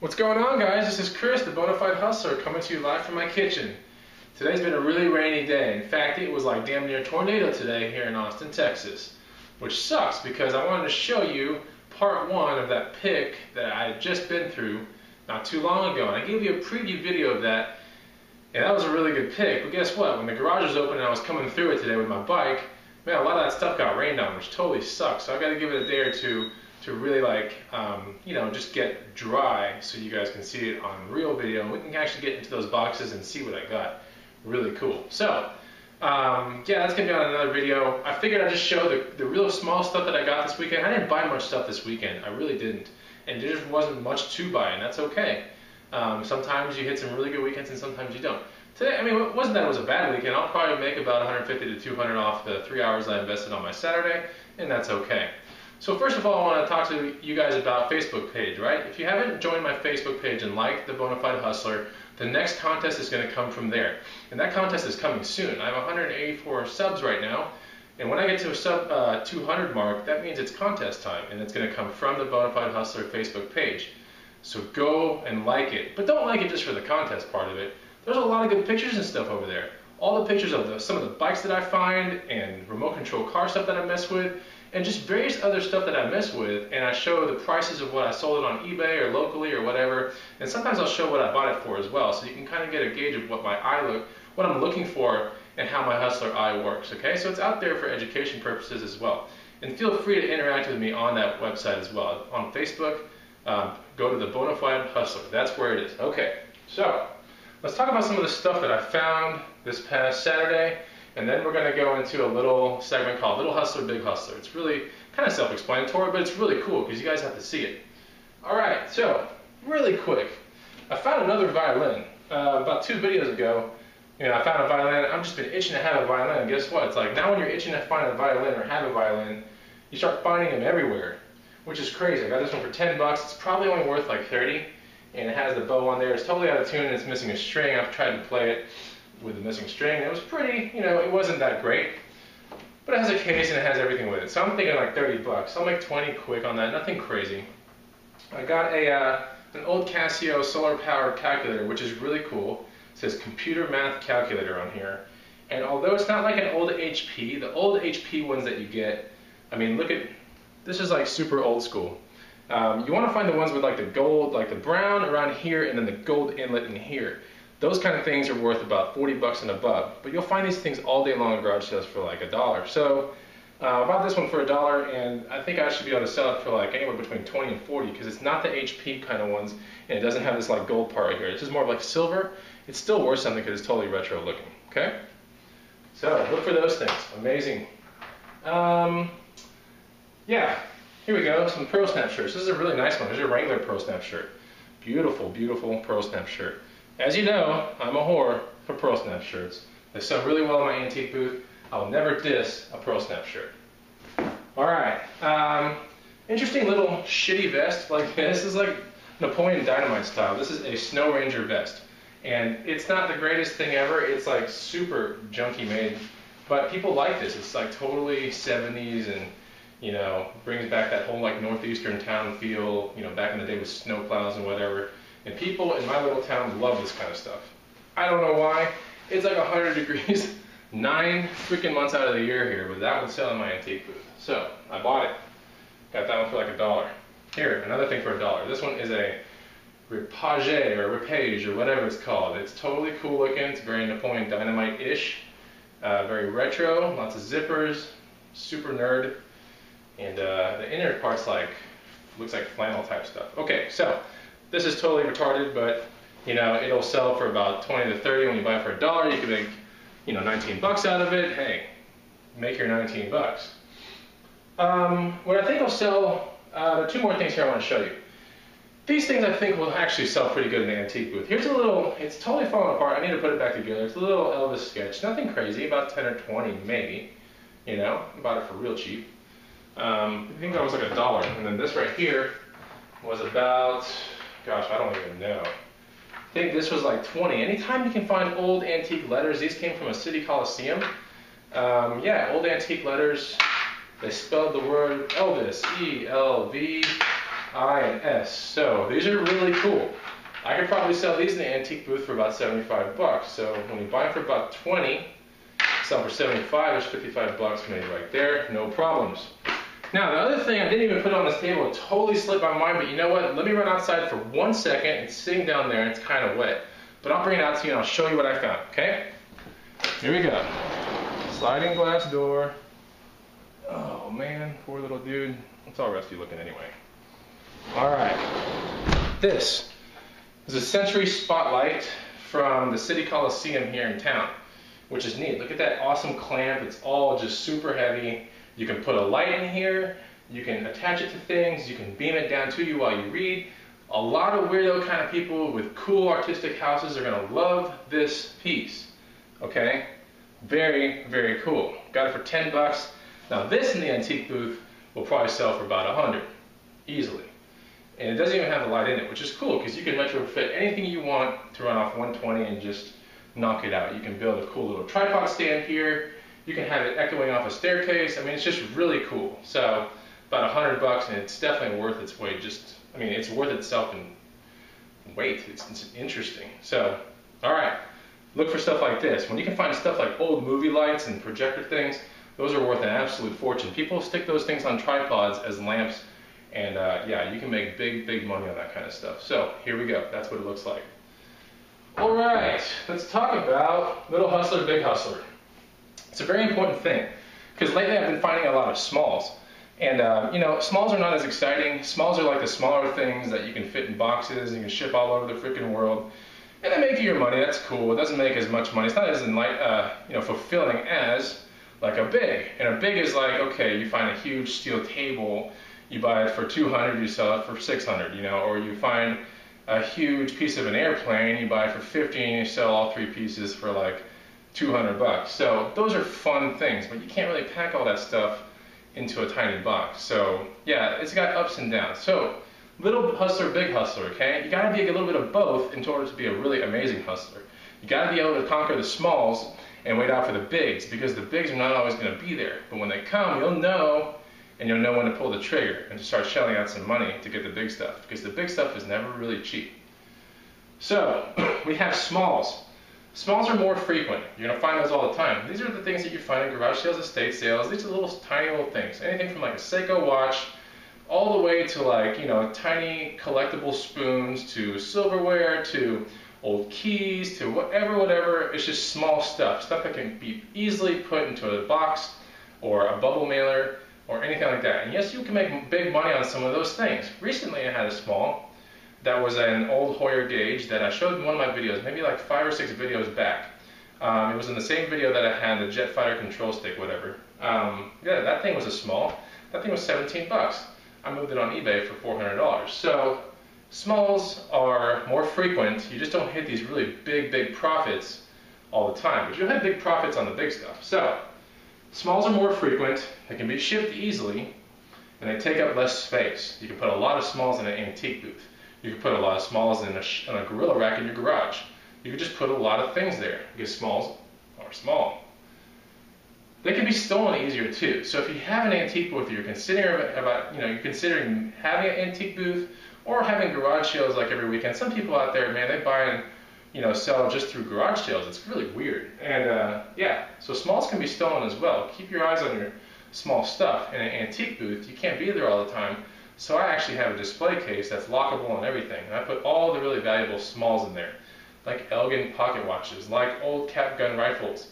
What's going on, guys? This is Chris, the Bonafide Hustler, coming to you live from my kitchen. Today's been a really rainy day. In fact, it was like damn near tornado today here in Austin, Texas, which sucks because I wanted to show you part one of that pick that I had just been through not too long ago. And I gave you a preview video of that, and that was a really good pick. But guess what? When the garage was open and I was coming through it today with my bike, man, a lot of that stuff got rained on, which totally sucks. So I got to give it a day or two to really just get dry so you guys can see it on real video and we can actually get into those boxes and see what I got. Really cool. So yeah, that's gonna be on another video. I figured I'd just show the real small stuff that I got this weekend. I didn't buy much stuff this weekend, I really didn't, and there just wasn't much to buy, and that's okay. Sometimes you hit some really good weekends and sometimes you don't. Today, I mean, it wasn't that it was a bad weekend. I'll probably make about 150 to 200 off the 3 hours I invested on my Saturday, and that's okay. So first of all, I want to talk to you guys about Facebook page, right? If you haven't joined my Facebook page and liked the Bonafide Hustler, the next contest is going to come from there. And that contest is coming soon. I have 184 subs right now, and when I get to a sub 200 mark, that means it's contest time, and it's going to come from the Bonafide Hustler Facebook page. So go and like it, but don't like it just for the contest part of it. There's a lot of good pictures and stuff over there. All the pictures of some of the bikes that I find, and remote control car stuff that I mess with, and just various other stuff that I mess with, and I show the prices of what I sold it on eBay or locally or whatever, and sometimes I'll show what I bought it for as well, so you can kind of get a gauge of what what I'm looking for and how my hustler eye works, okay? So it's out there for education purposes as well. And feel free to interact with me on that website as well. On Facebook, go to the Bonafide Hustler. That's where it is. Okay, so let's talk about some of the stuff that I found this past Saturday. And then we're going to go into a little segment called Little Hustler, Big Hustler. It's really kind of self-explanatory, but it's really cool because you guys have to see it. Alright, so really quick, I found another violin. About 2 videos ago, I found a violin. I've just been itching to have a violin, and guess what? It's like now when you're itching to find a violin or have a violin, you start finding them everywhere, which is crazy. I got this one for 10 bucks. It's probably only worth like 30, and it has the bow on there. It's totally out of tune and it's missing a string. I've tried to play it with the missing string. It was pretty, it wasn't that great, but it has a case and it has everything with it. So I'm thinking like 30 bucks. I'll make 20 quick on that, nothing crazy. I got an old Casio solar powered calculator, which is really cool. It says computer math calculator on here. And although it's not like an old HP, the old HP ones that you get, I mean, look at, this is like super old school. You want to find the ones with like the gold, like the brown around here and then the gold inlet in here. Those kind of things are worth about 40 bucks and above, but you'll find these things all day long in garage sales for like $1. So I bought this one for $1, and I think I should be able to sell it for like anywhere between 20 and 40 because it's not the HP kind of ones, and it doesn't have this like gold part right here. This is more of like silver. It's still worth something because it's totally retro looking. Okay, so look for those things. Amazing. Yeah, here we go. Some Pro Snap shirts. This is a really nice one. There's a Wrangler Pro Snap shirt. Beautiful, beautiful Pro Snap shirt. As you know, I'm a whore for Pro Snap shirts. They sell really well in my antique booth. I will never diss a Pro Snap shirt. Alright, interesting little shitty vest like this. This is like Napoleon Dynamite style. This is a Snow Ranger vest. And it's not the greatest thing ever. It's like super junky made. But people like this. It's like totally 70s and, brings back that whole like northeastern town feel, back in the day with snow plows and whatever. And people in my little town love this kind of stuff. I don't know why. It's like 100 degrees 9 freaking months out of the year here, but that would sell in my antique booth. So I bought it. Got that one for like $1. Here, another thing for $1. This one is a Repage or Repage or whatever it's called. It's totally cool looking. It's very Napoleon Dynamite-ish. Very retro, lots of zippers, super nerd. And the inner part's looks like flannel type stuff. Okay, so this is totally retarded, but it'll sell for about 20 to 30 when you buy it for $1. You can make 19 bucks out of it. Hey, make your 19 bucks. What I think will sell, there are 2 more things here I want to show you. These things I think will actually sell pretty good in the antique booth. Here's a little, it's totally falling apart. I need to put it back together. It's a little Elvis sketch. Nothing crazy, about 10 or 20 maybe. I bought it for real cheap. I think that was like $1. And then this right here was about, gosh, I don't even know. I think this was like 20. Anytime you can find old antique letters, these came from a city coliseum. Yeah, old antique letters. They spelled the word Elvis, E-L-V, I and S. So these are really cool. I could probably sell these in the antique booth for about 75 bucks. So when you buy them for about 20, sell them for 75, there's 55 bucks made right there, no problems. Now the other thing I didn't even put on this table, it totally slipped my mind, but you know what? Let me run outside for 1 second. It's sitting down there and it's kind of wet. But I'll bring it out to you and I'll show you what I found, okay? Here we go. Sliding glass door. Oh man, poor little dude. It's all rusty looking anyway. Alright. This is a Century Spotlight from the City Coliseum here in town, which is neat. Look at that awesome clamp. It's all just super heavy. You can put a light in here. You can attach it to things. You can beam it down to you while you read. A lot of weirdo kind of people with cool artistic houses are going to love this piece. Okay? Very, very cool. Got it for 10 bucks. Now this in the antique booth will probably sell for about 100, easily. And it doesn't even have a light in it, which is cool because you can retrofit anything you want to run off 120 and just knock it out. You can build a cool little tripod stand here. You can have it echoing off a staircase. I mean, it's just really cool. So about 100 bucks, and it's definitely worth its weight. It's worth itself in weight. It's interesting. So, all right, look for stuff like this. When you can find stuff like old movie lights and projector things, those are worth an absolute fortune. People stick those things on tripods as lamps, and yeah, you can make big, big money on that kind of stuff. So here we go. That's what it looks like. All right, let's talk about Little Hustler, Big Hustler. It's a very important thing because lately I've been finding a lot of smalls. And you know, smalls are not as exciting. Smalls are like the smaller things that you can fit in boxes and you can ship all over the freaking world. And they make you your money. That's cool. It doesn't make as much money. It's not as fulfilling as like a big. And a big is like, okay, you find a huge steel table, you buy it for 200, you sell it for 600, you know, or you find a huge piece of an airplane, you buy it for 50 and you sell all 3 pieces for like 200 bucks. So those are fun things, but you can't really pack all that stuff into a tiny box. So yeah, it's got ups and downs. So little hustler, big hustler, okay? You gotta be a little bit of both in order to be a really amazing hustler. You gotta be able to conquer the smalls and wait out for the bigs, because the bigs are not always gonna be there. But when they come, you'll know, and you'll know when to pull the trigger and to start shelling out some money to get the big stuff, because the big stuff is never really cheap. So we have smalls. Smalls are more frequent. You're going to find those all the time. These are the things that you find in garage sales, estate sales. These are little tiny little things. Anything from like a Seiko watch all the way to like, you know, tiny collectible spoons to silverware to old keys to whatever. It's just small stuff. Stuff that can be easily put into a box or a bubble mailer or anything like that. And yes, you can make big money on some of those things. Recently I had a small that was an old Hoyer gauge that I showed in one of my videos, maybe like 5 or 6 videos back. It was in the same video that I had the jet fighter control stick, whatever. Yeah, that thing was a small. That thing was 17 bucks. I moved it on eBay for $400. So smalls are more frequent. You just don't hit these really big profits all the time, but you'll have big profits on the big stuff. So smalls are more frequent. They can be shipped easily, and they take up less space. You can put a lot of smalls in an antique booth. You can put a lot of smalls in a gorilla rack in your garage. You can just put a lot of things there because smalls are small. They can be stolen easier too. So if you have an antique booth, you're considering having an antique booth or having garage sales like every weekend. Some people out there, man, they buy and sell just through garage sales. It's really weird. And yeah, so smalls can be stolen as well. Keep your eyes on your small stuff. In an antique booth, you can't be there all the time. So I actually have a display case that's lockable and everything. And I put all the really valuable smalls in there, like Elgin pocket watches, like old cap gun rifles,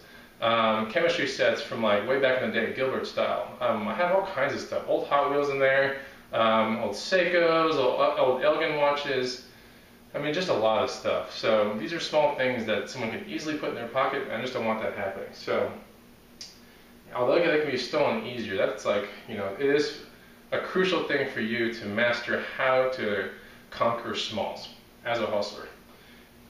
chemistry sets from like way back in the day, Gilbert style. I have all kinds of stuff, old Hot Wheels in there, old Seikos, old Elgin watches. I mean, just a lot of stuff. So these are small things that someone can easily put in their pocket. I just don't want that happening. So although they can be stolen easier, that's like, it is a crucial thing for you to master how to conquer smalls as a hustler.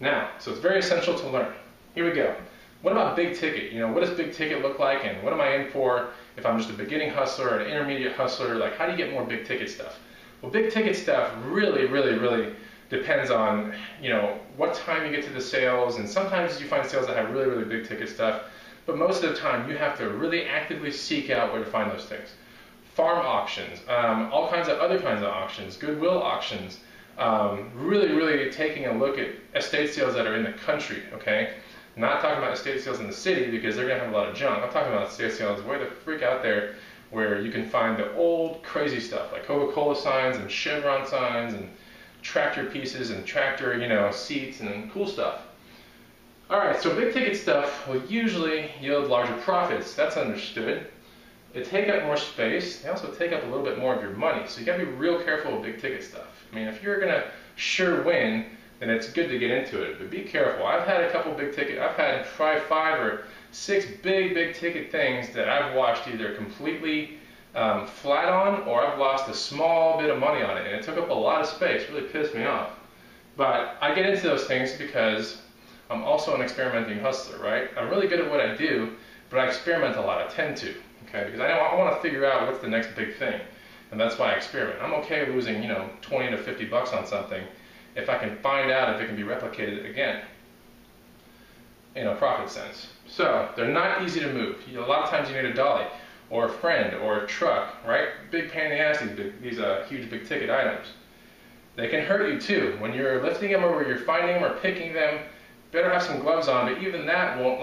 Now, so it's very essential to learn. Here we go. What about big ticket? What does big ticket look like, and what am I in for if I'm just a beginning hustler or an intermediate hustler? Like, how do you get more big ticket stuff? Well, big ticket stuff really depends on, what time you get to the sales, and sometimes you find sales that have really big ticket stuff, but most of the time you have to really actively seek out where to find those things. farm auctions, all kinds of other kinds of auctions, Goodwill auctions, really taking a look at estate sales that are in the country, okay? Not talking about estate sales in the city because they're gonna have a lot of junk. I'm talking about estate sales way the freak out there where you can find the old crazy stuff like Coca-Cola signs and Chevron signs and tractor pieces and tractor, seats and cool stuff. Alright, so big ticket stuff will usually yield larger profits. That's understood. They take up more space. They also take up a little bit more of your money. So you gotta be real careful with big ticket stuff. I mean, if you're gonna sure win, then it's good to get into it. But be careful. I've had a couple big ticket, I've had probably 5 or 6 big ticket things that I've watched either completely flat on, or I've lost a small bit of money on it. And it took up a lot of space. Really pissed me off. But I get into those things because I'm also an experimenting hustler, right? I'm really good at what I do, but I experiment a lot. I tend to. Okay, because I want to figure out what's the next big thing, and that's why I experiment. I'm okay losing, $20 to $50 on something if I can find out if it can be replicated again in a profit sense. So they're not easy to move. A lot of times you need a dolly or a friend or a truck, right? Big pain in the ass, these huge big ticket items. They can hurt you too when you're lifting them or when you're finding them or picking them. Better have some gloves on, but even that won't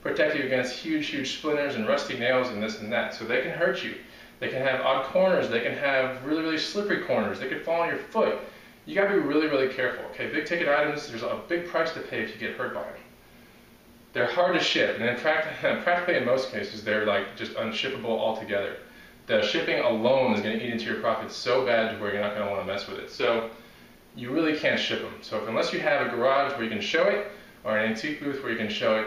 protect you against huge splinters and rusty nails and this and that. So they can hurt you. They can have odd corners. They can have really slippery corners. They could fall on your foot. You gotta be really careful. Okay, big ticket items, there's a big price to pay if you get hurt by them. They're hard to ship, and practically in most cases, they're just unshippable altogether. The shipping alone is gonna eat into your profits so bad to where you're not gonna wanna mess with it. So you really can't ship them. So unless you have a garage where you can show it, or an antique booth where you can show it,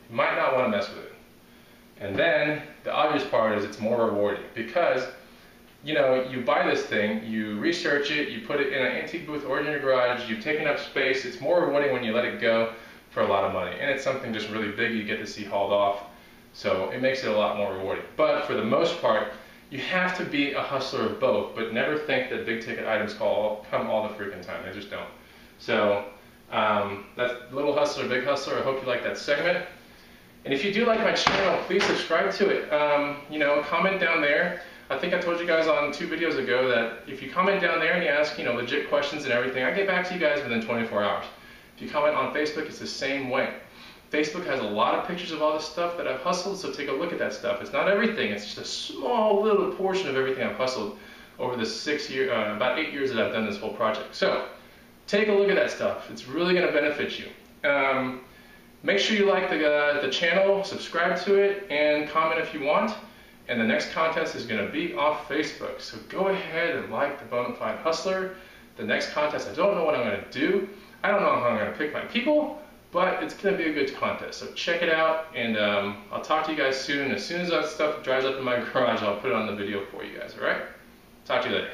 you might not want to mess with it. And then the obvious part is it's more rewarding because you buy this thing, you research it, you put it in an antique booth or in your garage, you've taken up space. It's more rewarding when you let it go for a lot of money, and it's something just really big you get to see hauled off, so it makes it a lot more rewarding. But for the most part, you have to be a hustler of both, but never think that big ticket items come all the freaking time. They just don't. So that's Little Hustler, Big Hustler. I hope you like that segment. And if you do like my channel, please subscribe to it. Comment down there. I think I told you guys on 2 videos ago that if you comment down there and you ask, legit questions and everything, I get back to you guys within 24 hours. If you comment on Facebook, it's the same way. Facebook has a lot of pictures of all the stuff that I've hustled, so take a look at that stuff. It's not everything. It's just a small little portion of everything I've hustled over the about 8 years that I've done this whole project. So take a look at that stuff. It's really going to benefit you. Make sure you like the channel, subscribe to it, and comment if you want. And the next contest is going to be off Facebook. So go ahead and like the Bonafide Hustler. The next contest, I don't know what I'm going to do. I don't know how I'm going to pick my people, but it's going to be a good contest. So check it out, and I'll talk to you guys soon. As soon as that stuff dries up in my garage, I'll put it on the video for you guys, all right? Talk to you later.